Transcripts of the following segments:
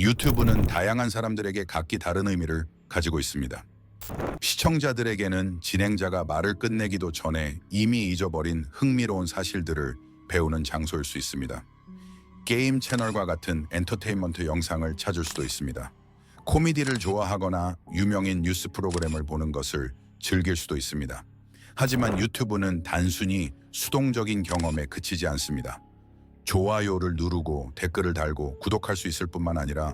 유튜브는 다양한 사람들에게 각기 다른 의미를 가지고 있습니다. 시청자들에게는 진행자가 말을 끝내기도 전에 이미 잊어버린 흥미로운 사실들을 배우는 장소일 수 있습니다. 게임 채널과 같은 엔터테인먼트 영상을 찾을 수도 있습니다. 코미디를 좋아하거나 유명인 뉴스 프로그램을 보는 것을 즐길 수도 있습니다. 하지만 유튜브는 단순히 수동적인 경험에 그치지 않습니다. 좋아요를 누르고 댓글을 달고 구독할 수 있을 뿐만 아니라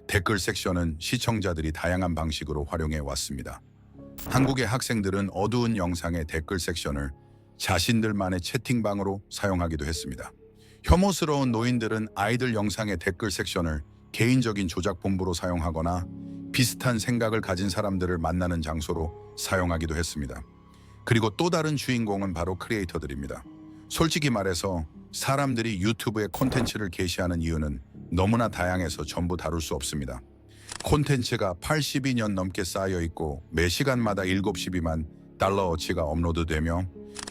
댓글 섹션은 시청자들이 다양한 방식으로 활용해 왔습니다. 한국의 학생들은 어두운 영상의 댓글 섹션을 자신들만의 채팅방으로 사용하기도 했습니다. 혐오스러운 노인들은 아이들 영상의 댓글 섹션을 개인적인 조작 본부로 사용하거나 비슷한 생각을 가진 사람들을 만나는 장소로 사용하기도 했습니다. 그리고 또 다른 주인공은 바로 크리에이터들입니다. 솔직히 말해서 사람들이 유튜브에 콘텐츠를 게시하는 이유는 너무나 다양해서 전부 다룰 수 없습니다. 콘텐츠가 82년 넘게 쌓여 있고 매 시간마다 7시비만 달러어치가 업로드되며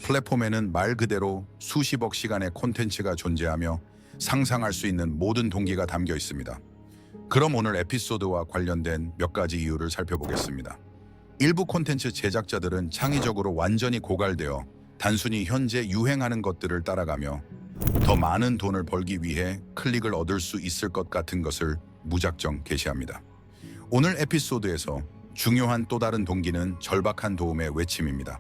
플랫폼에는 말 그대로 수십억 시간의 콘텐츠가 존재하며 상상할 수 있는 모든 동기가 담겨 있습니다. 그럼 오늘 에피소드와 관련된 몇 가지 이유를 살펴보겠습니다. 일부 콘텐츠 제작자들은 창의적으로 완전히 고갈되어 단순히 현재 유행하는 것들을 따라가며 더 많은 돈을 벌기 위해 클릭을 얻을 수 있을 것 같은 것을 무작정 게시합니다. 오늘 에피소드에서 중요한 또 다른 동기는 절박한 도움의 외침입니다.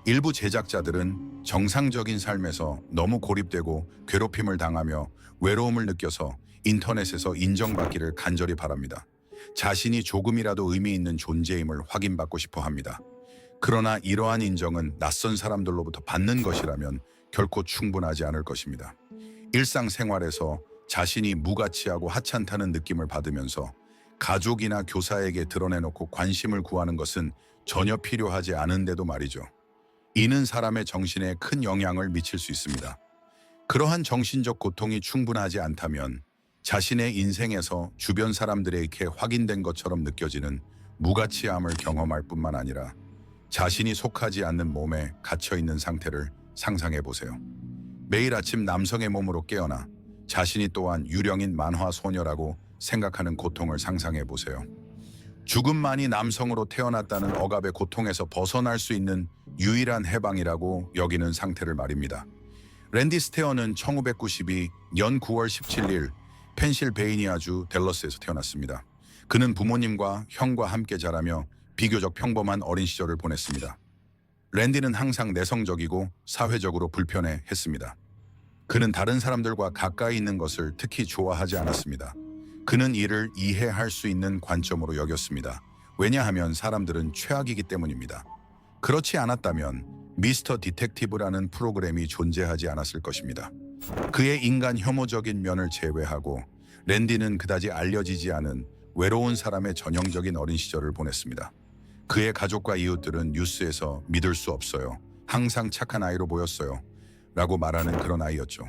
일부 제작자들은 정상적인 삶에서 너무 고립되고 괴롭힘을 당하며 외로움을 느껴서 인터넷에서 인정받기를 간절히 바랍니다. 자신이 조금이라도 의미 있는 존재임을 확인받고 싶어 합니다. 그러나 이러한 인정은 낯선 사람들로부터 받는 것이라면 결코 충분하지 않을 것입니다. 일상생활에서 자신이 무가치하고 하찮다는 느낌을 받으면서 가족이나 교사에게 드러내놓고 관심을 구하는 것은 전혀 필요하지 않은데도 말이죠. 이는 사람의 정신에 큰 영향을 미칠 수 있습니다. 그러한 정신적 고통이 충분하지 않다면 자신의 인생에서 주변 사람들에게 확인된 것처럼 느껴지는 무가치함을 경험할 뿐만 아니라 자신이 속하지 않는 몸에 갇혀있는 상태를 상상해 보세요. 매일 아침 남성의 몸으로 깨어나 자신이 또한 유령인 만화 소녀라고 생각하는 고통을 상상해 보세요. 죽음만이 남성으로 태어났다는 억압의 고통에서 벗어날 수 있는 유일한 해방이라고 여기는 상태를 말입니다. 랜디 스테어는 1992년 9월 17일 펜실베이니아주 댈러스에서 태어났습니다. 그는 부모님과 형과 함께 자라며 비교적 평범한 어린 시절을 보냈습니다. 랜디는 항상 내성적이고 사회적으로 불편해했습니다. 그는 다른 사람들과 가까이 있는 것을 특히 좋아하지 않았습니다. 그는 이를 이해할 수 있는 관점으로 여겼습니다. 왜냐하면 사람들은 최악이기 때문입니다. 그렇지 않았다면 미스터 디텍티브라는 프로그램이 존재하지 않았을 것입니다. 그의 인간 혐오적인 면을 제외하고 랜디는 그다지 알려지지 않은 외로운 사람의 전형적인 어린 시절을 보냈습니다. 그의 가족과 이웃들은 뉴스에서 믿을 수 없어요. 항상 착한 아이로 보였어요. 라고 말하는 그런 아이였죠.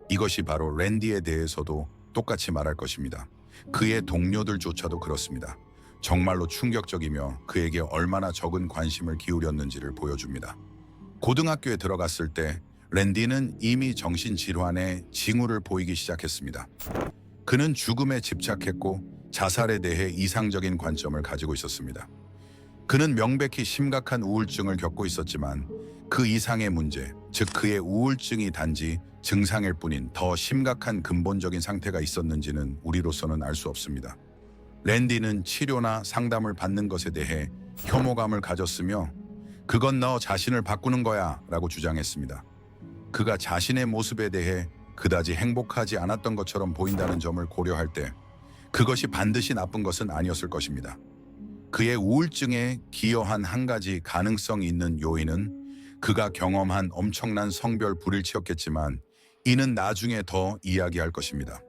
이것이 바로 랜디에 대해서도 똑같이 말할 것입니다. 그의 동료들조차도 그렇습니다. 정말로 충격적이며 그에게 얼마나 적은 관심을 기울였는지를 보여줍니다. 고등학교에 들어갔을 때 랜디는 이미 정신질환의 징후를 보이기 시작했습니다. 그는 죽음에 집착했고 자살에 대해 이상적인 관점을 가지고 있었습니다. 그는 명백히 심각한 우울증을 겪고 있었지만 그 이상의 문제, 즉 그의 우울증이 단지 증상일 뿐인 더 심각한 근본적인 상태가 있었는지는 우리로서는 알 수 없습니다. 랜디는 치료나 상담을 받는 것에 대해 혐오감을 가졌으며 그건 너 자신을 바꾸는 거야 라고 주장했습니다. 그가 자신의 모습에 대해 그다지 행복하지 않았던 것처럼 보인다는 점을 고려할 때 그것이 반드시 나쁜 것은 아니었을 것입니다. 그의 우울증에 기여한 한 가지 가능성이 있는 요인은 그가 경험한 엄청난 성별 불일치였겠지만 이는 나중에 더 이야기할 것입니다.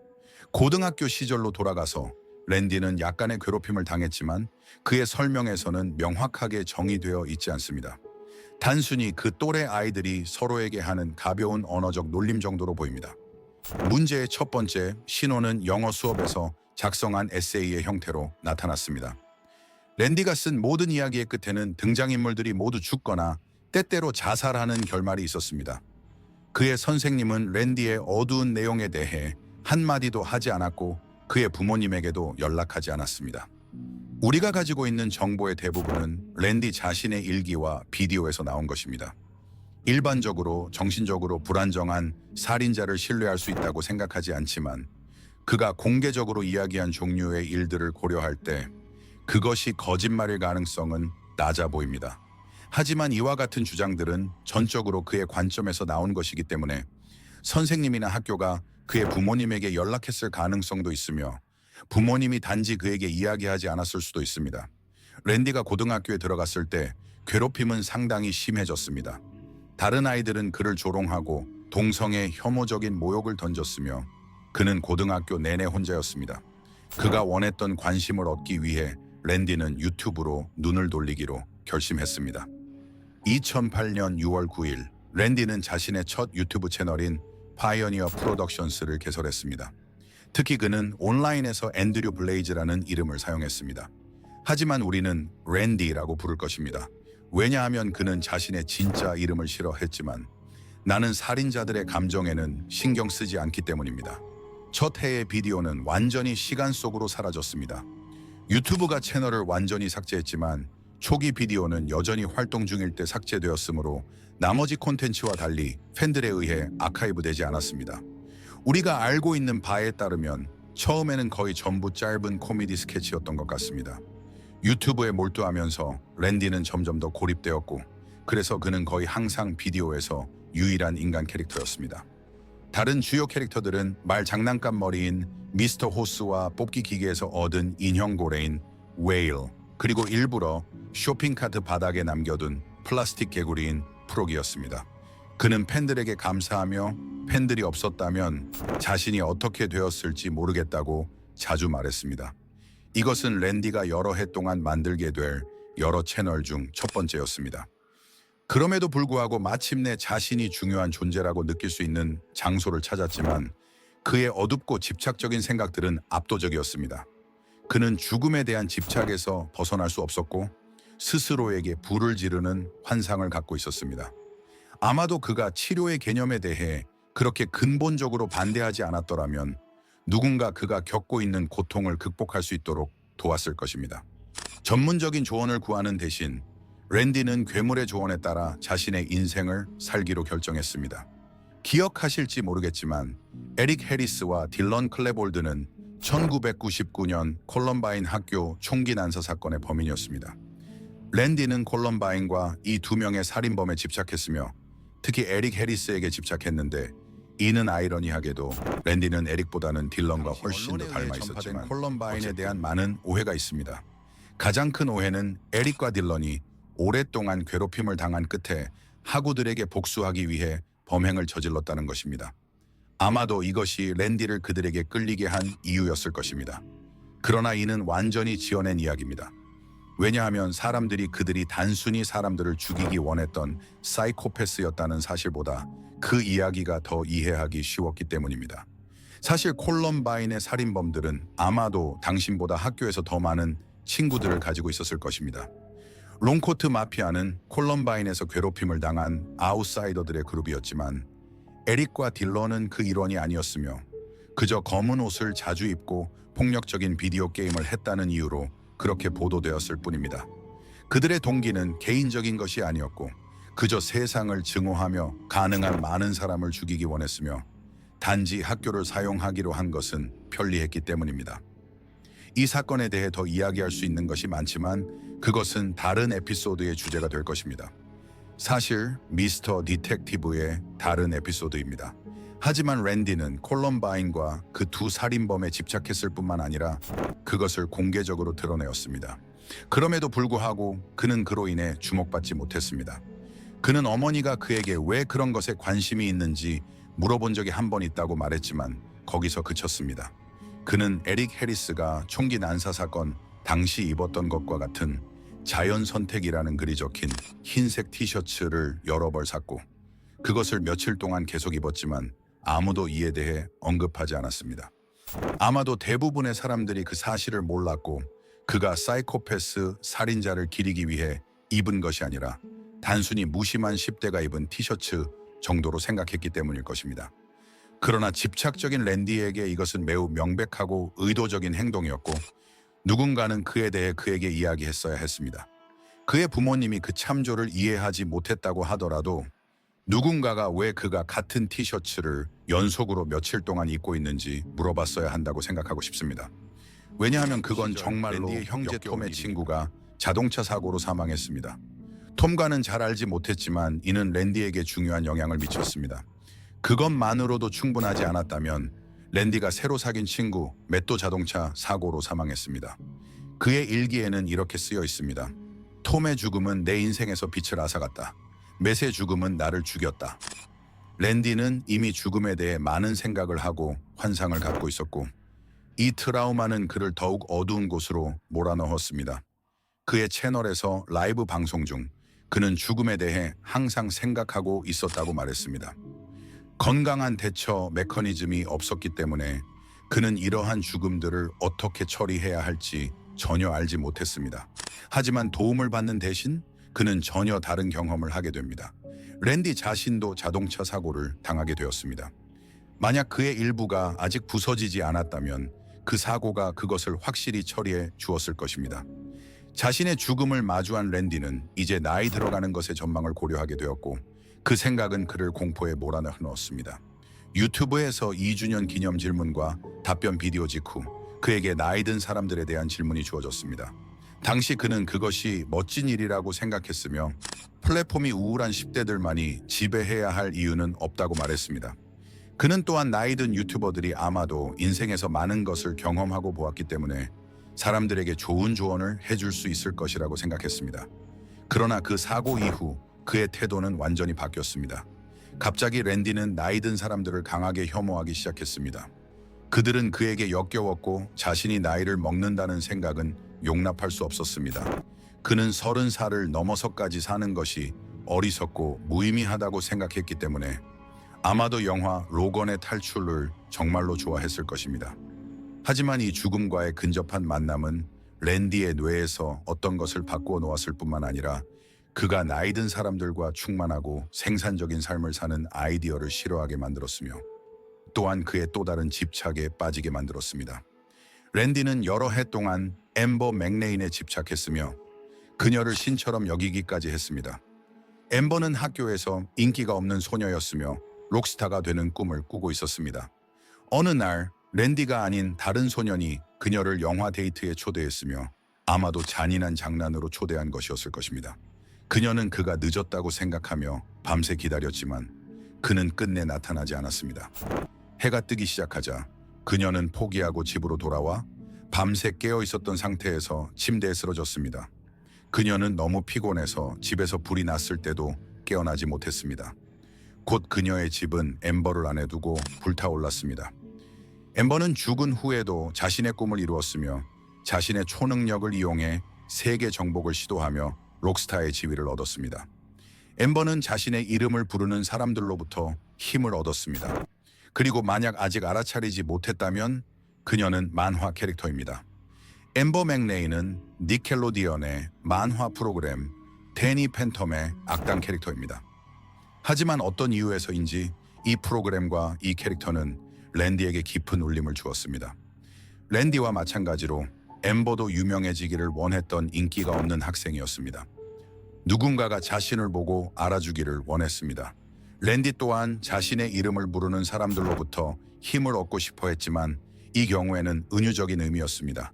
고등학교 시절로 돌아가서 랜디는 약간의 괴롭힘을 당했지만 그의 설명에서는 명확하게 정의되어 있지 않습니다. 단순히 그 또래 아이들이 서로에게 하는 가벼운 언어적 놀림 정도로 보입니다. 문제의 첫 번째 신호는 영어 수업에서 작성한 에세이의 형태로 나타났습니다. 랜디가 쓴 모든 이야기의 끝에는 등장인물들이 모두 죽거나 때때로 자살하는 결말이 있었습니다. 그의 선생님은 랜디의 어두운 내용에 대해 한마디도 하지 않았고 그의 부모님에게도 연락하지 않았습니다. 우리가 가지고 있는 정보의 대부분은 랜디 자신의 일기와 비디오에서 나온 것입니다. 일반적으로 정신적으로 불안정한 살인자를 신뢰할 수 있다고 생각하지 않지만 그가 공개적으로 이야기한 종류의 일들을 고려할 때 그것이 거짓말일 가능성은 낮아 보입니다. 하지만 이와 같은 주장들은 전적으로 그의 관점에서 나온 것이기 때문에 선생님이나 학교가 그의 부모님에게 연락했을 가능성도 있으며 부모님이 단지 그에게 이야기하지 않았을 수도 있습니다. 랜디가 고등학교에 들어갔을 때 괴롭힘은 상당히 심해졌습니다. 다른 아이들은 그를 조롱하고 동성애 혐오적인 모욕을 던졌으며 그는 고등학교 내내 혼자였습니다. 그가 원했던 관심을 얻기 위해 랜디는 유튜브로 눈을 돌리기로 결심했습니다. 2008년 6월 9일 랜디는 자신의 첫 유튜브 채널인 파이어니어 프로덕션스를 개설했습니다. 특히 그는 온라인에서 앤드류 블레이즈라는 이름을 사용했습니다. 하지만 우리는 랜디라고 부를 것입니다. 왜냐하면 그는 자신의 진짜 이름을 싫어했지만 나는 살인자들의 감정에는 신경 쓰지 않기 때문입니다. 첫 해의 비디오는 완전히 시간 속으로 사라졌습니다. 유튜브가 채널을 완전히 삭제했지만 초기 비디오는 여전히 활동 중일 때 삭제되었으므로 나머지 콘텐츠와 달리 팬들에 의해 아카이브되지 않았습니다. 우리가 알고 있는 바에 따르면 처음에는 거의 전부 짧은 코미디 스케치였던 것 같습니다. 유튜브에 몰두하면서 랜디는 점점 더 고립되었고 그래서 그는 거의 항상 비디오에서 유일한 인간 캐릭터였습니다. 다른 주요 캐릭터들은 말 장난감 머리인 미스터 호스와 뽑기 기계에서 얻은 인형 고래인 웨일, 그리고 일부러 쇼핑카트 바닥에 남겨둔 플라스틱 개구리인 프록이었습니다. 그는 팬들에게 감사하며 팬들이 없었다면 자신이 어떻게 되었을지 모르겠다고 자주 말했습니다. 이것은 랜디가 여러 해 동안 만들게 될 여러 채널 중 첫 번째였습니다. 그럼에도 불구하고 마침내 자신이 중요한 존재라고 느낄 수 있는 장소를 찾았지만 그의 어둡고 집착적인 생각들은 압도적이었습니다. 그는 죽음에 대한 집착에서 벗어날 수 없었고 스스로에게 불을 지르는 환상을 갖고 있었습니다. 아마도 그가 치료의 개념에 대해 그렇게 근본적으로 반대하지 않았더라면 누군가 그가 겪고 있는 고통을 극복할 수 있도록 도왔을 것입니다. 전문적인 조언을 구하는 대신 랜디는 괴물의 조언에 따라 자신의 인생을 살기로 결정했습니다. 기억하실지 모르겠지만 에릭 해리스와 딜런 클레볼드는 1999년 콜럼바인 학교 총기 난사 사건의 범인이었습니다. 랜디는 콜럼바인과 이 두 명의 살인범에 집착했으며 특히 에릭 해리스에게 집착했는데 이는 아이러니하게도 랜디는 에릭보다는 딜런과 훨씬 더 닮아 있었지만 콜럼바인에 대한 많은 오해가 있습니다. 가장 큰 오해는 에릭과 딜런이 오랫동안 괴롭힘을 당한 끝에 학우들에게 복수하기 위해 범행을 저질렀다는 것입니다. 아마도 이것이 랜디를 그들에게 끌리게 한 이유였을 것입니다. 그러나 이는 완전히 지어낸 이야기입니다. 왜냐하면 사람들이 그들이 단순히 사람들을 죽이기 원했던 사이코패스였다는 사실보다 그 이야기가 더 이해하기 쉬웠기 때문입니다. 사실 콜럼바인의 살인범들은 아마도 당신보다 학교에서 더 많은 친구들을 가지고 있었을 것입니다. 롱코트 마피아는 콜럼바인에서 괴롭힘을 당한 아웃사이더들의 그룹이었지만 에릭과 딜런은 그 일원이 아니었으며 그저 검은 옷을 자주 입고 폭력적인 비디오 게임을 했다는 이유로 그렇게 보도되었을 뿐입니다. 그들의 동기는 개인적인 것이 아니었고 그저 세상을 증오하며 가능한 많은 사람을 죽이기 원했으며 단지 학교를 사용하기로 한 것은 편리했기 때문입니다. 이 사건에 대해 더 이야기할 수 있는 것이 많지만 그것은 다른 에피소드의 주제가 될 것입니다. 사실 미스터 디텍티브의 다른 에피소드입니다. 하지만 랜디는 콜럼바인과 그 두 살인범에 집착했을 뿐만 아니라 그것을 공개적으로 드러내었습니다. 그럼에도 불구하고 그는 그로 인해 주목받지 못했습니다. 그는 어머니가 그에게 왜 그런 것에 관심이 있는지 물어본 적이 한 번 있다고 말했지만 거기서 그쳤습니다. 그는 에릭 해리스가 총기 난사 사건 당시 입었던 것과 같은 자연 선택이라는 글이 적힌 흰색 티셔츠를 여러 벌 샀고 그것을 며칠 동안 계속 입었지만 아무도 이에 대해 언급하지 않았습니다. 아마도 대부분의 사람들이 그 사실을 몰랐고 그가 사이코패스 살인자를 기리기 위해 입은 것이 아니라 단순히 무심한 10대가 입은 티셔츠 정도로 생각했기 때문일 것입니다. 그러나 집착적인 랜디에게 이것은 매우 명백하고 의도적인 행동이었고 누군가는 그에 대해 그에게 이야기했어야 했습니다. 그의 부모님이 그 참조를 이해하지 못했다고 하더라도 누군가가 왜 그가 같은 티셔츠를 연속으로 며칠 동안 입고 있는지 물어봤어야 한다고 생각하고 싶습니다. 왜냐하면 그건 정말로 랜디의 형제 톰의 친구가 자동차 사고로 사망했습니다. 톰과는 잘 알지 못했지만 이는 랜디에게 중요한 영향을 미쳤습니다. 그것만으로도 충분하지 않았다면 랜디가 새로 사귄 친구 맷도 자동차 사고로 사망했습니다. 그의 일기에는 이렇게 쓰여 있습니다. 톰의 죽음은 내 인생에서 빛을 앗아갔다. 맷의 죽음은 나를 죽였다. 랜디는 이미 죽음에 대해 많은 생각을 하고 환상을 갖고 있었고 이 트라우마는 그를 더욱 어두운 곳으로 몰아넣었습니다. 그의 채널에서 라이브 방송 중 그는 죽음에 대해 항상 생각하고 있었다고 말했습니다. 건강한 대처 메커니즘이 없었기 때문에 그는 이러한 죽음들을 어떻게 처리해야 할지 전혀 알지 못했습니다. 하지만 도움을 받는 대신 그는 전혀 다른 경험을 하게 됩니다. 랜디 자신도 자동차 사고를 당하게 되었습니다. 만약 그의 일부가 아직 부서지지 않았다면 그 사고가 그것을 확실히 처리해 주었을 것입니다. 자신의 죽음을 마주한 랜디는 이제 나이 들어가는 것의 전망을 고려하게 되었고 그 생각은 그를 공포에 몰아넣었습니다. 유튜브에서 2주년 기념 질문과 답변 비디오 직후 그에게 나이 든 사람들에 대한 질문이 주어졌습니다. 당시 그는 그것이 멋진 일이라고 생각했으며 플랫폼이 우울한 10대들만이 지배해야 할 이유는 없다고 말했습니다. 그는 또한 나이 든 유튜버들이 아마도 인생에서 많은 것을 경험하고 보았기 때문에 사람들에게 좋은 조언을 해줄 수 있을 것이라고 생각했습니다. 그러나 그 사고 이후 그의 태도는 완전히 바뀌었습니다. 갑자기 랜디는 나이 든 사람들을 강하게 혐오하기 시작했습니다. 그들은 그에게 역겨웠고 자신이 나이를 먹는다는 생각은 용납할 수 없었습니다. 그는 30살을 넘어서까지 사는 것이 어리석고 무의미하다고 생각했기 때문에 아마도 영화 로건의 탈출을 정말로 좋아했을 것입니다. 하지만 이 죽음과의 근접한 만남은 랜디의 뇌에서 어떤 것을 바꾸어 놓았을 뿐만 아니라 그가 나이 든 사람들과 충만하고 생산적인 삶을 사는 아이디어를 싫어하게 만들었으며 또한 그의 또 다른 집착에 빠지게 만들었습니다. 랜디는 여러 해 동안 엠버 맥레인에 집착했으며 그녀를 신처럼 여기기까지 했습니다. 엠버는 학교에서 인기가 없는 소녀였으며 록스타가 되는 꿈을 꾸고 있었습니다. 어느 날 랜디가 아닌 다른 소년이 그녀를 영화 데이트에 초대했으며 아마도 잔인한 장난으로 초대한 것이었을 것입니다. 그녀는 그가 늦었다고 생각하며 밤새 기다렸지만 그는 끝내 나타나지 않았습니다. 해가 뜨기 시작하자 그녀는 포기하고 집으로 돌아와 밤새 깨어 있었던 상태에서 침대에 쓰러졌습니다. 그녀는 너무 피곤해서 집에서 불이 났을 때도 깨어나지 못했습니다. 곧 그녀의 집은 엠버를 안에 두고 불타올랐습니다. 엠버는 죽은 후에도 자신의 꿈을 이루었으며 자신의 초능력을 이용해 세계 정복을 시도하며 록스타의 지위를 얻었습니다. 엠버는 자신의 이름을 부르는 사람들로부터 힘을 얻었습니다. 그리고 만약 아직 알아차리지 못했다면 그녀는 만화 캐릭터입니다. 엠버 맥레인은 니켈로디언의 만화 프로그램 데니 팬텀의 악당 캐릭터입니다. 하지만 어떤 이유에서인지 이 프로그램과 이 캐릭터는 랜디에게 깊은 울림을 주었습니다. 랜디와 마찬가지로 엠버도 유명해지기를 원했던 인기가 없는 학생이었습니다. 누군가가 자신을 보고 알아주기를 원했습니다. 랜디 또한 자신의 이름을 부르는 사람들로부터 힘을 얻고 싶어 했지만 이 경우에는 은유적인 의미였습니다.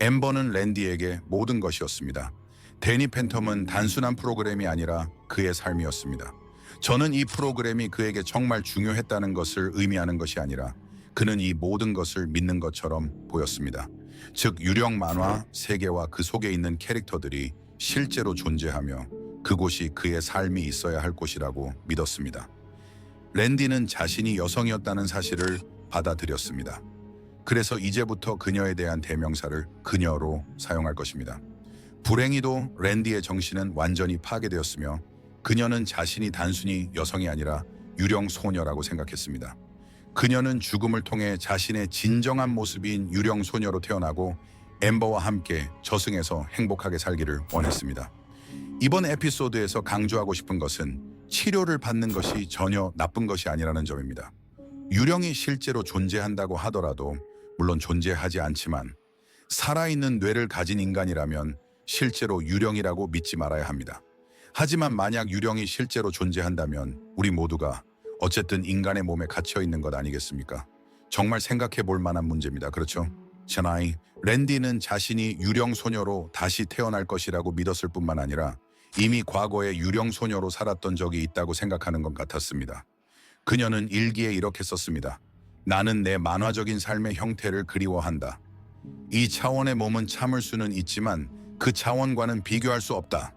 엠버는 랜디에게 모든 것이었습니다. 데니 팬텀은 단순한 프로그램이 아니라 그의 삶이었습니다. 저는 이 프로그램이 그에게 정말 중요했다는 것을 의미하는 것이 아니라 그는 이 모든 것을 믿는 것처럼 보였습니다. 즉 유령 만화 세계와 그 속에 있는 캐릭터들이 실제로 존재하며 그곳이 그의 삶이 있어야 할 곳이라고 믿었습니다. 랜디는 자신이 여성이었다는 사실을 받아들였습니다. 그래서 이제부터 그녀에 대한 대명사를 그녀로 사용할 것입니다. 불행히도 랜디의 정신은 완전히 파괴되었으며 그녀는 자신이 단순히 여성이 아니라 유령 소녀라고 생각했습니다. 그녀는 죽음을 통해 자신의 진정한 모습인 유령 소녀로 태어나고 엠버와 함께 저승에서 행복하게 살기를 원했습니다. 이번 에피소드에서 강조하고 싶은 것은 치료를 받는 것이 전혀 나쁜 것이 아니라는 점입니다. 유령이 실제로 존재한다고 하더라도, 물론 존재하지 않지만 살아있는 뇌를 가진 인간이라면 실제로 유령이라고 믿지 말아야 합니다. 하지만 만약 유령이 실제로 존재한다면 우리 모두가 어쨌든 인간의 몸에 갇혀 있는 것 아니겠습니까? 정말 생각해 볼 만한 문제입니다. 그렇죠? 샤나이, 랜디는 자신이 유령 소녀로 다시 태어날 것이라고 믿었을 뿐만 아니라 이미 과거에 유령 소녀로 살았던 적이 있다고 생각하는 것 같았습니다. 그녀는 일기에 이렇게 썼습니다. 나는 내 만화적인 삶의 형태를 그리워한다. 이 차원의 몸은 참을 수는 있지만 그 차원과는 비교할 수 없다.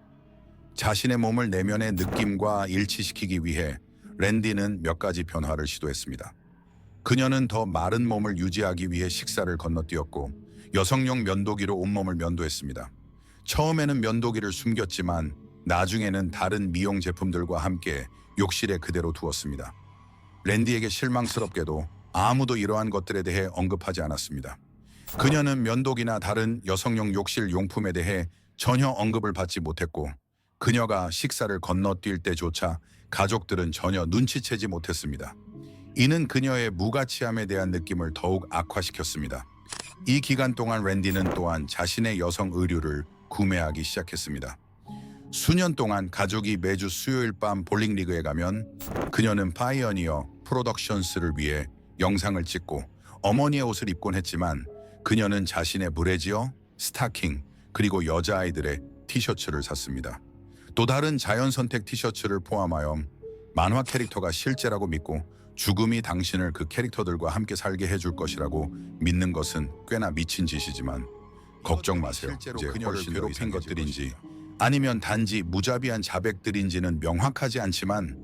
자신의 몸을 내면의 느낌과 일치시키기 위해 랜디는 몇 가지 변화를 시도했습니다. 그녀는 더 마른 몸을 유지하기 위해 식사를 건너뛰었고 여성용 면도기로 온몸을 면도했습니다. 처음에는 면도기를 숨겼지만 나중에는 다른 미용 제품들과 함께 욕실에 그대로 두었습니다. 랜디에게 실망스럽게도 아무도 이러한 것들에 대해 언급하지 않았습니다. 그녀는 면도기나 다른 여성용 욕실 용품에 대해 전혀 언급을 받지 못했고 그녀가 식사를 건너뛸 때조차 가족들은 전혀 눈치채지 못했습니다. 이는 그녀의 무가치함에 대한 느낌을 더욱 악화시켰습니다. 이 기간 동안 랜디는 또한 자신의 여성 의류를 구매하기 시작했습니다. 수년 동안 가족이 매주 수요일 밤 볼링리그에 가면 그녀는 파이어니어 프로덕션스를 위해 영상을 찍고 어머니의 옷을 입곤 했지만 그녀는 자신의 브래지어, 스타킹, 그리고 여자아이들의 티셔츠를 샀습니다. 또 다른 자연선택 티셔츠를 포함하여 만화 캐릭터가 실제라고 믿고 죽음이 당신을 그 캐릭터들과 함께 살게 해줄 것이라고 믿는 것은 꽤나 미친 짓이지만 걱정 마세요. 이제 훨씬 괴롭힌 것들인지 아니면 단지 무자비한 자백들인지는 명확하지 않지만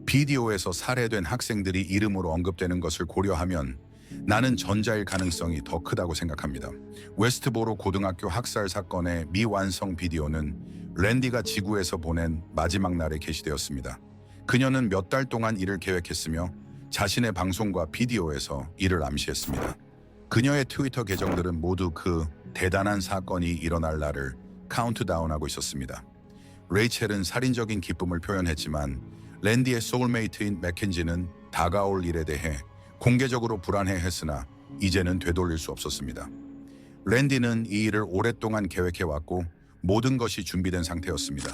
비디오에서 살해된 학생들이 이름으로 언급되는 것을 고려하면 나는 전자일 가능성이 더 크다고 생각합니다. 웨스트보로 고등학교 학살 사건의 미완성 비디오는 랜디가 지구에서 보낸 마지막 날에 게시되었습니다. 그녀는 몇 달 동안 이를 계획했으며 자신의 방송과 비디오에서 이를 암시했습니다. 그녀의 트위터 계정들은 모두 그 대단한 사건이 일어날 날을 카운트다운하고 있었습니다. 레이첼은 살인적인 기쁨을 표현했지만 랜디의 소울메이트인 맥켄지는 다가올 일에 대해 공개적으로 불안해했으나 이제는 되돌릴 수 없었습니다. 랜디는 이 일을 오랫동안 계획해왔고 모든 것이 준비된 상태였습니다.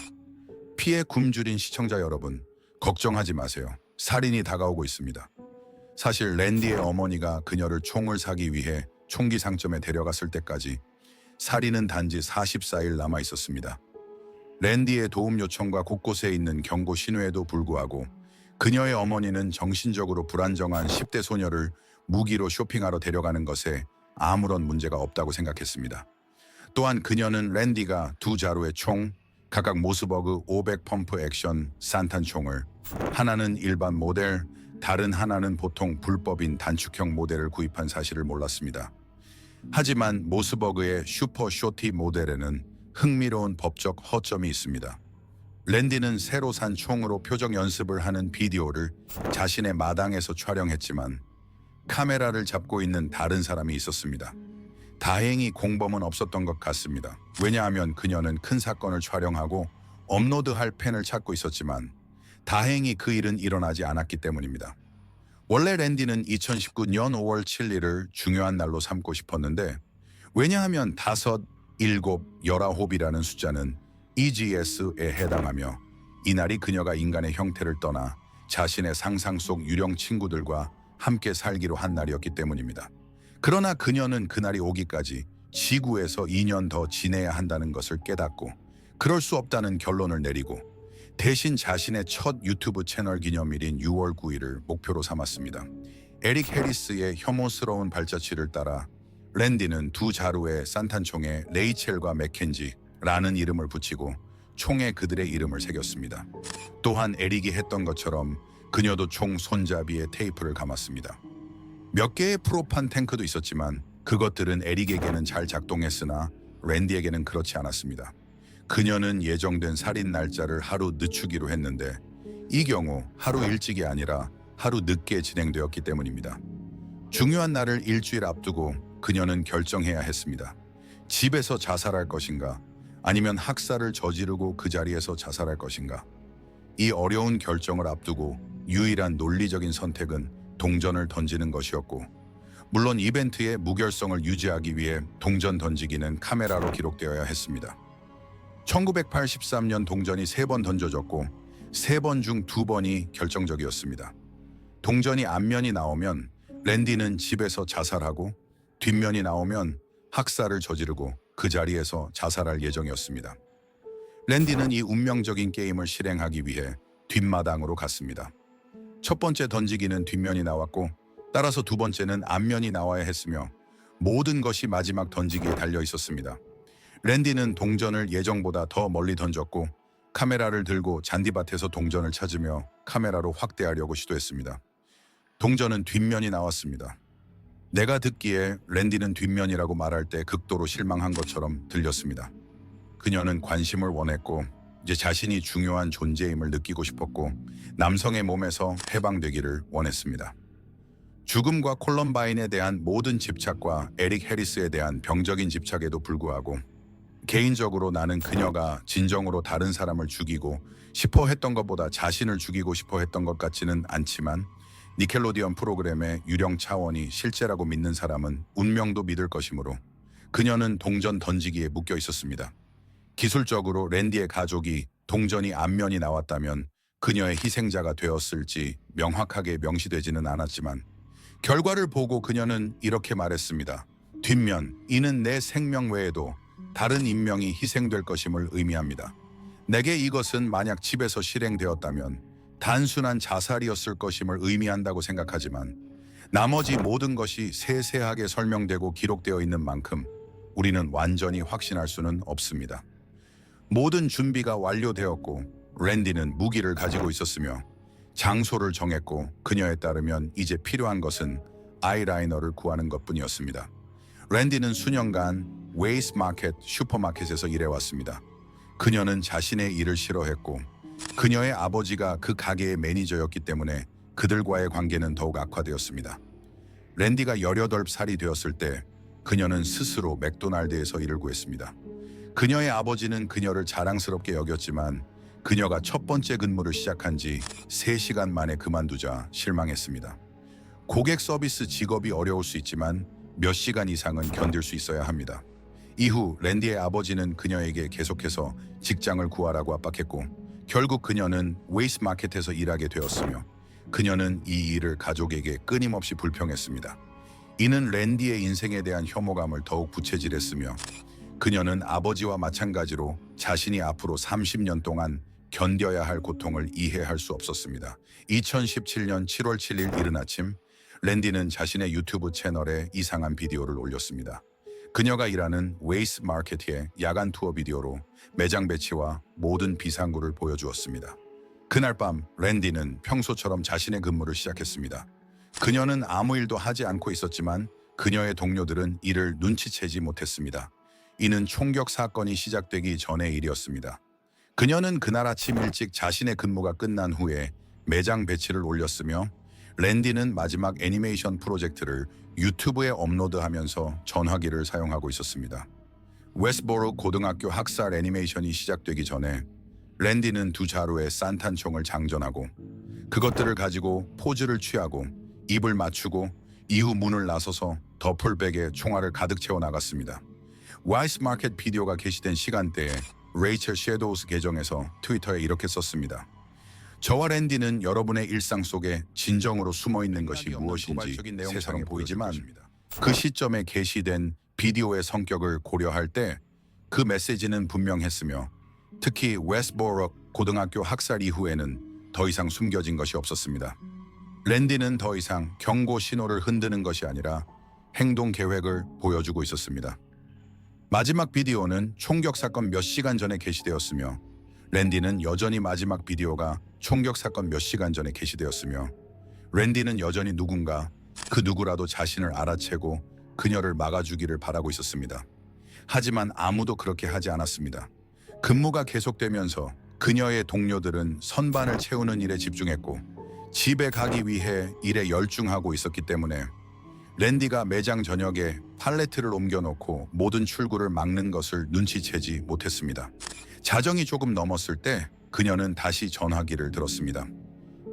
피해 굶주린 시청자 여러분, 걱정하지 마세요. 살인이 다가오고 있습니다. 사실 랜디의 어머니가 그녀를 총을 사기 위해 총기 상점에 데려갔을 때까지 살인은 단지 44일 남아 있었습니다. 랜디의 도움 요청과 곳곳에 있는 경고 신호에도 불구하고 그녀의 어머니는 정신적으로 불안정한 10대 소녀를 무기로 쇼핑하러 데려가는 것에 아무런 문제가 없다고 생각했습니다. 또한 그녀는 랜디가 두 자루의 총, 각각 모스버그 500 펌프 액션 산탄 총을 하나는 일반 모델, 다른 하나는 보통 불법인 단축형 모델을 구입한 사실을 몰랐습니다. 하지만 모스버그의 슈퍼 쇼티 모델에는 흥미로운 법적 허점이 있습니다. 랜디는 새로 산 총으로 표정 연습을 하는 비디오를 자신의 마당에서 촬영했지만 카메라를 잡고 있는 다른 사람이 있었습니다. 다행히 공범은 없었던 것 같습니다. 왜냐하면 그녀는 큰 사건을 촬영하고 업로드할 펜을 찾고 있었지만 다행히 그 일은 일어나지 않았기 때문입니다. 원래 랜디는 2019년 5월 7일을 중요한 날로 삼고 싶었는데 왜냐하면 5, 7, 19이라는 숫자는 EGS에 해당하며 이날이 그녀가 인간의 형태를 떠나 자신의 상상 속 유령 친구들과 함께 살기로 한 날이었기 때문입니다. 그러나 그녀는 그날이 오기까지 지구에서 2년 더 지내야 한다는 것을 깨닫고 그럴 수 없다는 결론을 내리고 대신 자신의 첫 유튜브 채널 기념일인 6월 9일을 목표로 삼았습니다. 에릭 해리스의 혐오스러운 발자취를 따라 랜디는 두 자루의 산탄총에 레이첼과 맥켄지라는 이름을 붙이고 총에 그들의 이름을 새겼습니다. 또한 에릭이 했던 것처럼 그녀도 총 손잡이에 테이프를 감았습니다. 몇 개의 프로판 탱크도 있었지만 그것들은 에릭에게는 잘 작동했으나 랜디에게는 그렇지 않았습니다. 그녀는 예정된 살인 날짜를 하루 늦추기로 했는데 이 경우 하루 일찍이 아니라 하루 늦게 진행되었기 때문입니다. 중요한 날을 일주일 앞두고 그녀는 결정해야 했습니다. 집에서 자살할 것인가 아니면 학살을 저지르고 그 자리에서 자살할 것인가. 이 어려운 결정을 앞두고 유일한 논리적인 선택은 동전을 던지는 것이었고, 물론 이벤트의 무결성을 유지하기 위해 동전 던지기는 카메라로 기록되어야 했습니다. 1983년 동전이 3번 던져졌고 3번 중 2번이 결정적이었습니다. 동전이 앞면이 나오면 랜디는 집에서 자살하고 뒷면이 나오면 학살을 저지르고 그 자리에서 자살할 예정이었습니다. 랜디는 이 운명적인 게임을 실행하기 위해 뒷마당으로 갔습니다. 첫 번째 던지기는 뒷면이 나왔고 따라서 두 번째는 앞면이 나와야 했으며 모든 것이 마지막 던지기에 달려 있었습니다. 랜디는 동전을 예정보다 더 멀리 던졌고 카메라를 들고 잔디밭에서 동전을 찾으며 카메라로 확대하려고 시도했습니다. 동전은 뒷면이 나왔습니다. 내가 듣기에 랜디는 뒷면이라고 말할 때 극도로 실망한 것처럼 들렸습니다. 그녀는 관심을 원했고 이제 자신이 중요한 존재임을 느끼고 싶었고 남성의 몸에서 해방되기를 원했습니다. 죽음과 콜럼바인에 대한 모든 집착과 에릭 해리스에 대한 병적인 집착에도 불구하고 개인적으로 나는 그녀가 진정으로 다른 사람을 죽이고 싶어 했던 것보다 자신을 죽이고 싶어 했던 것 같지는 않지만 니켈로디언 프로그램의 유령 차원이 실제라고 믿는 사람은 운명도 믿을 것이므로 그녀는 동전 던지기에 묶여 있었습니다. 기술적으로 랜디의 가족이 동전이 앞면이 나왔다면 그녀의 희생자가 되었을지 명확하게 명시되지는 않았지만 결과를 보고 그녀는 이렇게 말했습니다. 뒷면, 이는 내 생명 외에도 다른 인명이 희생될 것임을 의미합니다. 내게 이것은 만약 집에서 실행되었다면 단순한 자살이었을 것임을 의미한다고 생각하지만 나머지 모든 것이 세세하게 설명되고 기록되어 있는 만큼 우리는 완전히 확신할 수는 없습니다. 모든 준비가 완료되었고 랜디는 무기를 가지고 있었으며 장소를 정했고 그녀에 따르면 이제 필요한 것은 아이라이너를 구하는 것뿐이었습니다. 랜디는 수년간 웨이스 마켓 슈퍼마켓에서 일해왔습니다. 그녀는 자신의 일을 싫어했고 그녀의 아버지가 그 가게의 매니저였기 때문에 그들과의 관계는 더욱 악화되었습니다. 랜디가 18살이 되었을 때 그녀는 스스로 맥도날드에서 일을 구했습니다. 그녀의 아버지는 그녀를 자랑스럽게 여겼지만 그녀가 첫 번째 근무를 시작한 지 3시간 만에 그만두자 실망했습니다. 고객 서비스 직업이 어려울 수 있지만 몇 시간 이상은 견딜 수 있어야 합니다. 이후 랜디의 아버지는 그녀에게 계속해서 직장을 구하라고 압박했고 결국 그녀는 웨이스 마켓에서 일하게 되었으며 그녀는 이 일을 가족에게 끊임없이 불평했습니다. 이는 랜디의 인생에 대한 혐오감을 더욱 부채질했으며 그녀는 아버지와 마찬가지로 자신이 앞으로 30년 동안 견뎌야 할 고통을 이해할 수 없었습니다. 2017년 7월 7일 이른 아침 랜디는 자신의 유튜브 채널에 이상한 비디오를 올렸습니다. 그녀가 일하는 웨이스 마켓의 야간 투어 비디오로 매장 배치와 모든 비상구를 보여주었습니다. 그날 밤 랜디는 평소처럼 자신의 근무를 시작했습니다. 그녀는 아무 일도 하지 않고 있었지만 그녀의 동료들은 이를 눈치채지 못했습니다. 이는 총격 사건이 시작되기 전의 일이었습니다. 그녀는 그날 아침 일찍 자신의 근무가 끝난 후에 매장 배치를 올렸으며 랜디는 마지막 애니메이션 프로젝트를 유튜브에 업로드하면서 전화기를 사용하고 있었습니다. 웨스트보로 고등학교 학살 애니메이션이 시작되기 전에 랜디는 2자루의 산탄총을 장전하고 그것들을 가지고 포즈를 취하고 입을 맞추고 이후 문을 나서서 더플백에 총알을 가득 채워 나갔습니다. 와이스 마켓 비디오가 게시된 시간대에 레이첼 섀도우스 계정에서 트위터에 이렇게 썼습니다. 저와 랜디는 여러분의 일상 속에 진정으로 숨어있는 것이 무엇인지 세상에 보이지만 그 시점에 게시된 비디오의 성격을 고려할 때 그 메시지는 분명했으며 특히 웨스트보로 고등학교 학살 이후에는 더 이상 숨겨진 것이 없었습니다. 랜디는 더 이상 경고 신호를 흔드는 것이 아니라 행동 계획을 보여주고 있었습니다. 마지막 비디오는 총격 사건 몇 시간 전에 게시되었으며 랜디는 여전히 마지막 비디오가 총격 사건 몇 시간 전에 게시되었으며 랜디는 여전히 누군가 그 누구라도 자신을 알아채고 그녀를 막아주기를 바라고 있었습니다. 하지만 아무도 그렇게 하지 않았습니다. 근무가 계속되면서 그녀의 동료들은 선반을 채우는 일에 집중했고 집에 가기 위해 일에 열중하고 있었기 때문에 랜디가 매장 전역에 팔레트를 옮겨놓고 모든 출구를 막는 것을 눈치채지 못했습니다. 자정이 조금 넘었을 때 그녀는 다시 전화기를 들었습니다.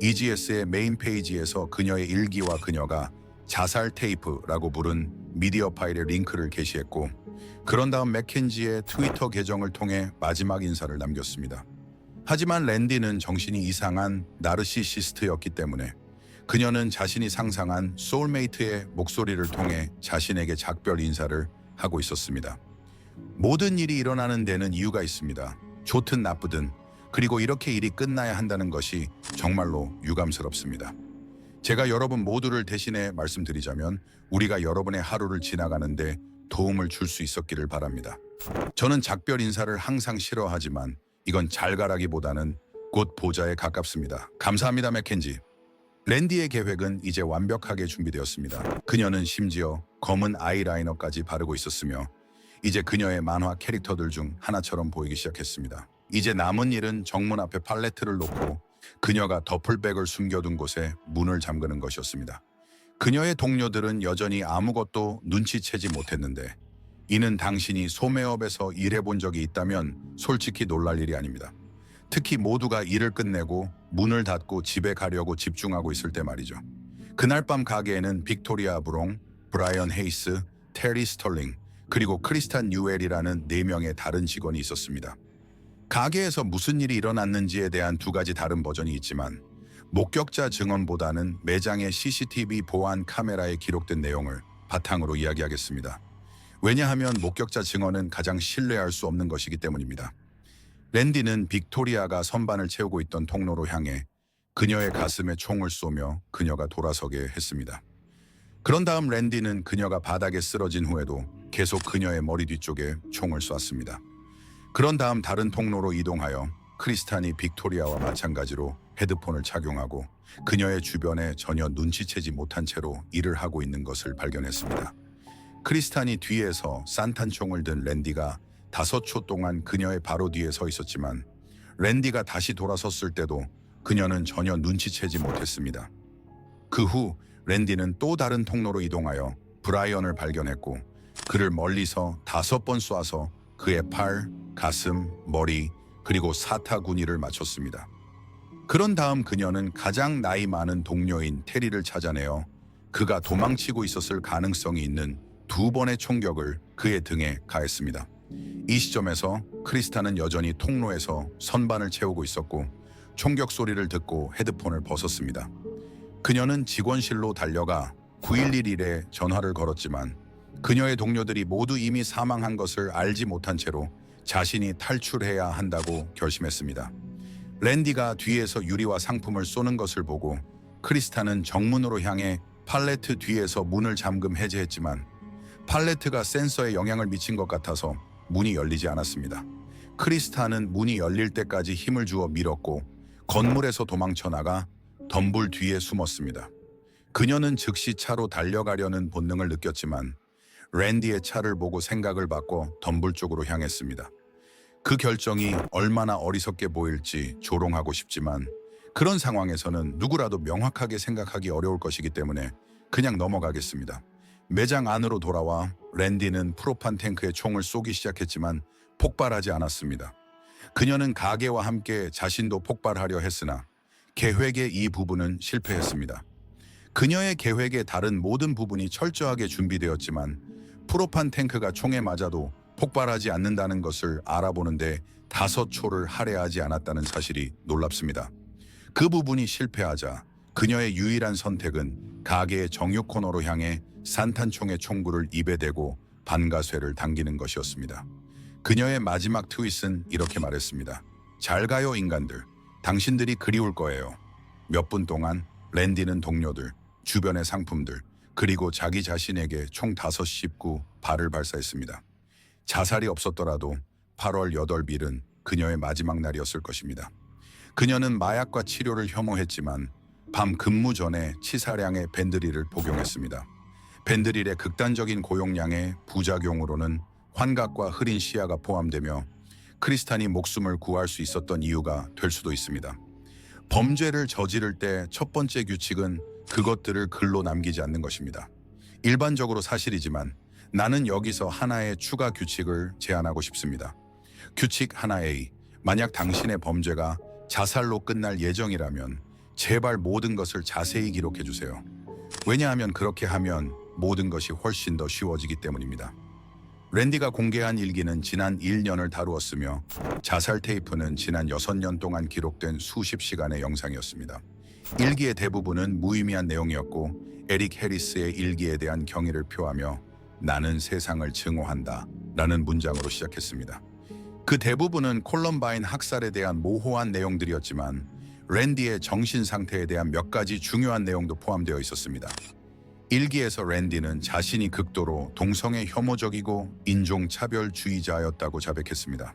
EGS의 메인 페이지에서 그녀의 일기와 그녀가 자살 테이프라고 부른 미디어 파일의 링크를 게시했고, 그런 다음 맥켄지의 트위터 계정을 통해 마지막 인사를 남겼습니다. 하지만 랜디는 정신이 이상한 나르시시스트였기 때문에 그녀는 자신이 상상한 소울메이트의 목소리를 통해 자신에게 작별 인사를 하고 있었습니다. 모든 일이 일어나는 데는 이유가 있습니다. 좋든 나쁘든. 그리고 이렇게 일이 끝나야 한다는 것이 정말로 유감스럽습니다. 제가 여러분 모두를 대신해 말씀드리자면 우리가 여러분의 하루를 지나가는데 도움을 줄 수 있었기를 바랍니다. 저는 작별 인사를 항상 싫어하지만 이건 잘 가라기보다는 곧 보자에 가깝습니다. 감사합니다, 맥켄지. 랜디의 계획은 이제 완벽하게 준비되었습니다. 그녀는 심지어 검은 아이라이너까지 바르고 있었으며 이제 그녀의 만화 캐릭터들 중 하나처럼 보이기 시작했습니다. 이제 남은 일은 정문 앞에 팔레트를 놓고 그녀가 더플백을 숨겨둔 곳에 문을 잠그는 것이었습니다. 그녀의 동료들은 여전히 아무것도 눈치채지 못했는데 이는 당신이 소매업에서 일해본 적이 있다면 솔직히 놀랄 일이 아닙니다. 특히 모두가 일을 끝내고 문을 닫고 집에 가려고 집중하고 있을 때 말이죠. 그날 밤 가게에는 빅토리아 브롱, 브라이언 헤이스, 테리 스털링, 그리고 크리스탄 뉴엘이라는 4명의 다른 직원이 있었습니다. 가게에서 무슨 일이 일어났는지에 대한 2가지 다른 버전이 있지만 목격자 증언보다는 매장의 CCTV 보안 카메라에 기록된 내용을 바탕으로 이야기하겠습니다. 왜냐하면 목격자 증언은 가장 신뢰할 수 없는 것이기 때문입니다. 랜디는 빅토리아가 선반을 채우고 있던 통로로 향해 그녀의 가슴에 총을 쏘며 그녀가 돌아서게 했습니다. 그런 다음 랜디는 그녀가 바닥에 쓰러진 후에도 계속 그녀의 머리 뒤쪽에 총을 쐈습니다. 그런 다음 다른 통로로 이동하여 크리스탄이 빅토리아와 마찬가지로 헤드폰을 착용하고 그녀의 주변에 전혀 눈치채지 못한 채로 일을 하고 있는 것을 발견했습니다. 크리스탄이 뒤에서 산탄총을 든 랜디가 5초 동안 그녀의 바로 뒤에 서 있었지만 랜디가 다시 돌아섰을 때도 그녀는 전혀 눈치채지 못했습니다. 그 후 랜디는 또 다른 통로로 이동하여 브라이언을 발견했고 그를 멀리서 5번 쏴서 그의 팔, 가슴, 머리, 그리고 사타구니를 맞췄습니다. 그런 다음 그녀는 가장 나이 많은 동료인 테리를 찾아내어 그가 도망치고 있었을 가능성이 있는 2번의 총격을 그의 등에 가했습니다. 이 시점에서 크리스탄은 여전히 통로에서 선반을 채우고 있었고 총격 소리를 듣고 헤드폰을 벗었습니다. 그녀는 직원실로 달려가 911에 전화를 걸었지만 그녀의 동료들이 모두 이미 사망한 것을 알지 못한 채로 자신이 탈출해야 한다고 결심했습니다. 랜디가 뒤에서 유리와 상품을 쏘는 것을 보고 크리스탄은 정문으로 향해 팔레트 뒤에서 문을 잠금 해제했지만 팔레트가 센서에 영향을 미친 것 같아서 문이 열리지 않았습니다. 크리스탄은 문이 열릴 때까지 힘을 주어 밀었고 건물에서 도망쳐 나가 덤불 뒤에 숨었습니다. 그녀는 즉시 차로 달려가려는 본능을 느꼈지만 랜디의 차를 보고 생각을 바꿔 덤불 쪽으로 향했습니다. 그 결정이 얼마나 어리석게 보일지 조롱하고 싶지만 그런 상황에서는 누구라도 명확하게 생각하기 어려울 것이기 때문에 그냥 넘어가겠습니다. 매장 안으로 돌아와 랜디는 프로판 탱크에 총을 쏘기 시작했지만 폭발하지 않았습니다. 그녀는 가게와 함께 자신도 폭발하려 했으나 계획의 이 부분은 실패했습니다. 그녀의 계획의 다른 모든 부분이 철저하게 준비되었지만 프로판 탱크가 총에 맞아도 폭발하지 않는다는 것을 알아보는데 5초를 할애하지 않았다는 사실이 놀랍습니다. 그 부분이 실패하자 그녀의 유일한 선택은 가게의 정육 코너로 향해 산탄총의 총구를 입에 대고 반가쇠를 당기는 것이었습니다. 그녀의 마지막 트윗은 이렇게 말했습니다. 잘 가요 인간들. 당신들이 그리울 거예요. 몇 분 동안 랜디는 동료들, 주변의 상품들, 그리고 자기 자신에게 총 5씹구 발을 발사했습니다. 자살이 없었더라도 8월 8일은 그녀의 마지막 날이었을 것입니다. 그녀는 마약과 치료를 혐오했지만 밤 근무 전에 치사량의 벤드릴을 복용했습니다. 벤드릴의 극단적인 고용량의 부작용으로는 환각과 흐린 시야가 포함되며 크리스탄이 목숨을 구할 수 있었던 이유가 될 수도 있습니다. 범죄를 저지를 때 첫 번째 규칙은 그것들을 글로 남기지 않는 것입니다. 일반적으로 사실이지만 나는 여기서 하나의 추가 규칙을 제안하고 싶습니다. 규칙 하나 A. 만약 당신의 범죄가 자살로 끝날 예정이라면 제발 모든 것을 자세히 기록해 주세요. 왜냐하면 그렇게 하면 모든 것이 훨씬 더 쉬워지기 때문입니다. 랜디가 공개한 일기는 지난 1년을 다루었으며 자살 테이프는 지난 6년 동안 기록된 수십 시간의 영상이었습니다. 일기의 대부분은 무의미한 내용이었고 에릭 해리스의 일기에 대한 경의를 표하며 나는 세상을 증오한다 라는 문장으로 시작했습니다. 그 대부분은 콜럼바인 학살에 대한 모호한 내용들이었지만 랜디의 정신 상태에 대한 몇 가지 중요한 내용도 포함되어 있었습니다. 일기에서 랜디는 자신이 극도로 동성애 혐오적이고 인종차별주의자였다고 자백했습니다.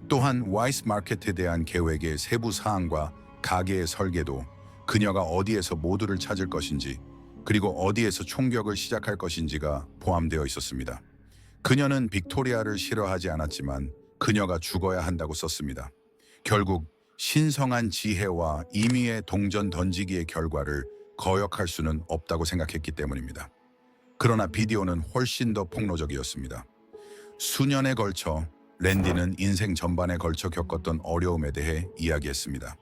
또한 와이스 마켓에 대한 계획의 세부 사항과 가게의 설계도, 그녀가 어디에서 모두를 찾을 것인지, 그리고 어디에서 총격을 시작할 것인지가 포함되어 있었습니다. 그녀는 빅토리아를 싫어하지 않았지만 그녀가 죽어야 한다고 썼습니다. 결국 신성한 지혜와 임의의 동전 던지기의 결과를 거역할 수는 없다고 생각했기 때문입니다. 그러나 비디오는 훨씬 더 폭로적이었습니다. 수년에 걸쳐 랜디는 인생 전반에 걸쳐 겪었던 어려움에 대해 이야기했습니다.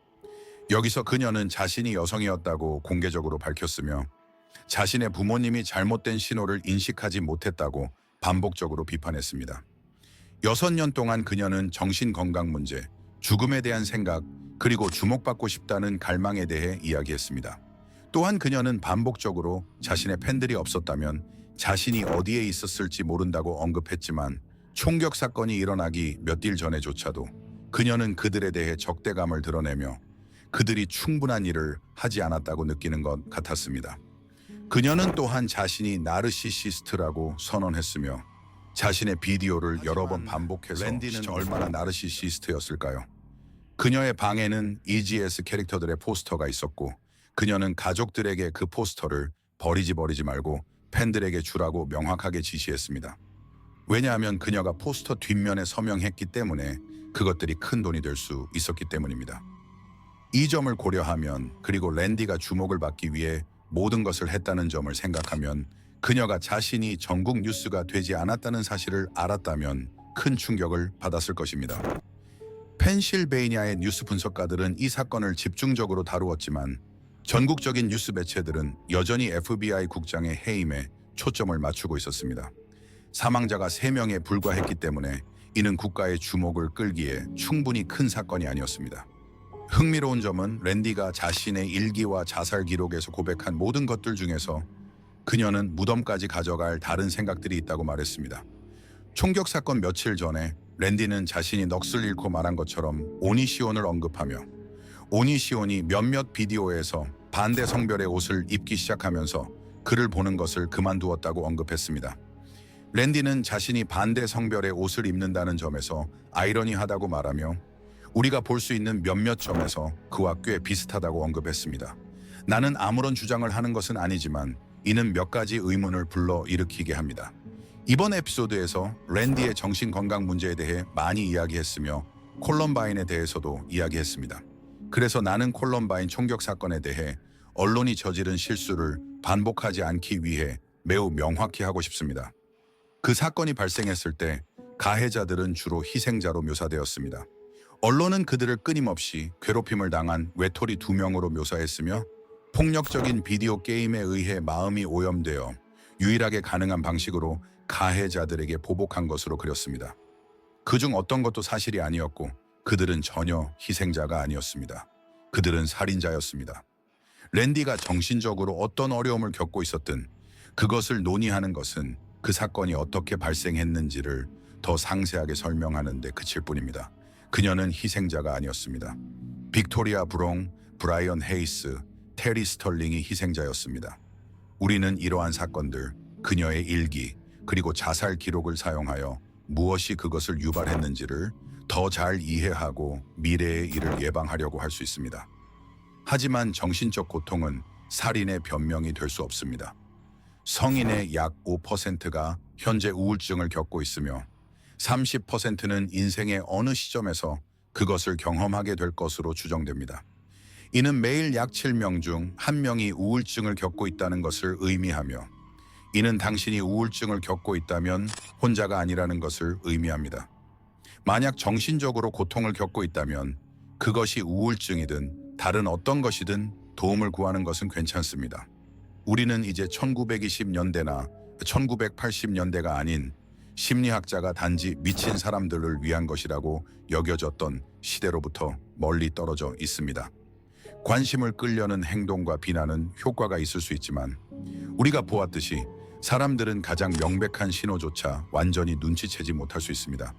여기서 그녀는 자신이 여성이었다고 공개적으로 밝혔으며 자신의 부모님이 잘못된 신호를 인식하지 못했다고 반복적으로 비판했습니다. 6년 동안 그녀는 정신건강 문제, 죽음에 대한 생각, 그리고 주목받고 싶다는 갈망에 대해 이야기했습니다. 또한 그녀는 반복적으로 자신의 팬들이 없었다면 자신이 어디에 있었을지 모른다고 언급했지만 총격 사건이 일어나기 몇 일 전에조차도 그녀는 그들에 대해 적대감을 드러내며 그들이 충분한 일을 하지 않았다고 느끼는 것 같았습니다. 그녀는 또한 자신이 나르시시스트라고 선언했으며 자신의 비디오를 여러 번 반복해서 랜디는 얼마나 나르시시스트였을까요? 그녀의 방에는 EGS 캐릭터들의 포스터가 있었고 그녀는 가족들에게 그 포스터를 버리지 말고 팬들에게 주라고 명확하게 지시했습니다. 왜냐하면 그녀가 포스터 뒷면에 서명했기 때문에 그것들이 큰 돈이 될 수 있었기 때문입니다. 이 점을 고려하면 그리고 랜디가 주목을 받기 위해 모든 것을 했다는 점을 생각하면 그녀가 자신이 전국 뉴스가 되지 않았다는 사실을 알았다면 큰 충격을 받았을 것입니다. 펜실베이니아의 뉴스 분석가들은 이 사건을 집중적으로 다루었지만 전국적인 뉴스 매체들은 여전히 FBI 국장의 해임에 초점을 맞추고 있었습니다. 사망자가 3명에 불과했기 때문에 이는 국가의 주목을 끌기에 충분히 큰 사건이 아니었습니다. 흥미로운 점은 랜디가 자신의 일기와 자살 기록에서 고백한 모든 것들 중에서 그녀는 무덤까지 가져갈 다른 생각들이 있다고 말했습니다. 총격 사건 며칠 전에 랜디는 자신이 넋을 잃고 말한 것처럼 오니시온을 언급하며 오니시온이 몇몇 비디오에서 반대 성별의 옷을 입기 시작하면서 그를 보는 것을 그만두었다고 언급했습니다. 랜디는 자신이 반대 성별의 옷을 입는다는 점에서 아이러니하다고 말하며 우리가 볼 수 있는 몇몇 점에서 그와 꽤 비슷하다고 언급했습니다. 나는 아무런 주장을 하는 것은 아니지만 이는 몇 가지 의문을 불러일으키게 합니다. 이번 에피소드에서 랜디의 정신건강 문제에 대해 많이 이야기했으며 콜럼바인에 대해서도 이야기했습니다. 그래서 나는 콜럼바인 총격 사건에 대해 언론이 저지른 실수를 반복하지 않기 위해 매우 명확히 하고 싶습니다. 그 사건이 발생했을 때 가해자들은 주로 희생자로 묘사되었습니다. 언론은 그들을 끊임없이 괴롭힘을 당한 외톨이 2명으로 묘사했으며 폭력적인 비디오 게임에 의해 마음이 오염되어 유일하게 가능한 방식으로 가해자들에게 보복한 것으로 그렸습니다. 그중 어떤 것도 사실이 아니었고 그들은 전혀 희생자가 아니었습니다. 그들은 살인자였습니다. 랜디가 정신적으로 어떤 어려움을 겪고 있었든 그것을 논의하는 것은 그 사건이 어떻게 발생했는지를 더 상세하게 설명하는 데 그칠 뿐입니다. 그녀는 희생자가 아니었습니다. 빅토리아 브롱, 브라이언 헤이스, 테리 스털링이 희생자였습니다. 우리는 이러한 사건들, 그녀의 일기, 그리고 자살 기록을 사용하여 무엇이 그것을 유발했는지를 더 잘 이해하고 미래의 일을 예방하려고 할 수 있습니다. 하지만 정신적 고통은 살인의 변명이 될 수 없습니다. 성인의 약 5%가 현재 우울증을 겪고 있으며 30%는 인생의 어느 시점에서 그것을 경험하게 될 것으로 추정됩니다. 이는 매일 약 7명 중 1명이 우울증을 겪고 있다는 것을 의미하며 이는 당신이 우울증을 겪고 있다면 혼자가 아니라는 것을 의미합니다. 만약 정신적으로 고통을 겪고 있다면 그것이 우울증이든 다른 어떤 것이든 도움을 구하는 것은 괜찮습니다. 우리는 이제 1920년대나 1980년대가 아닌 심리학자가 단지 미친 사람들을 위한 것이라고 여겨졌던 시대로부터 멀리 떨어져 있습니다. 관심을 끌려는 행동과 비난은 효과가 있을 수 있지만 우리가 보았듯이 사람들은 가장 명백한 신호조차 완전히 눈치채지 못할 수 있습니다.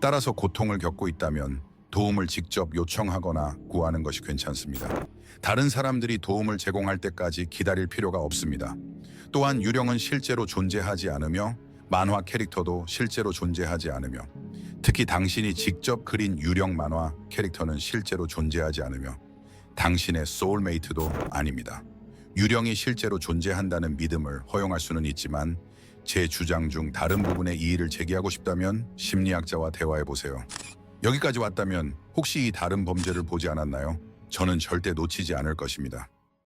따라서 고통을 겪고 있다면 도움을 직접 요청하거나 구하는 것이 괜찮습니다. 다른 사람들이 도움을 제공할 때까지 기다릴 필요가 없습니다. 또한 유령은 실제로 존재하지 않으며 만화 캐릭터도 실제로 존재하지 않으며 특히 당신이 직접 그린 유령 만화 캐릭터는 실제로 존재하지 않으며 당신의 소울메이트도 아닙니다. 유령이 실제로 존재한다는 믿음을 허용할 수는 있지만 제 주장 중 다른 부분에 이의를 제기하고 싶다면 심리학자와 대화해보세요. 여기까지 왔다면 혹시 이 다른 범죄를 보지 않았나요? 저는 절대 놓치지 않을 것입니다.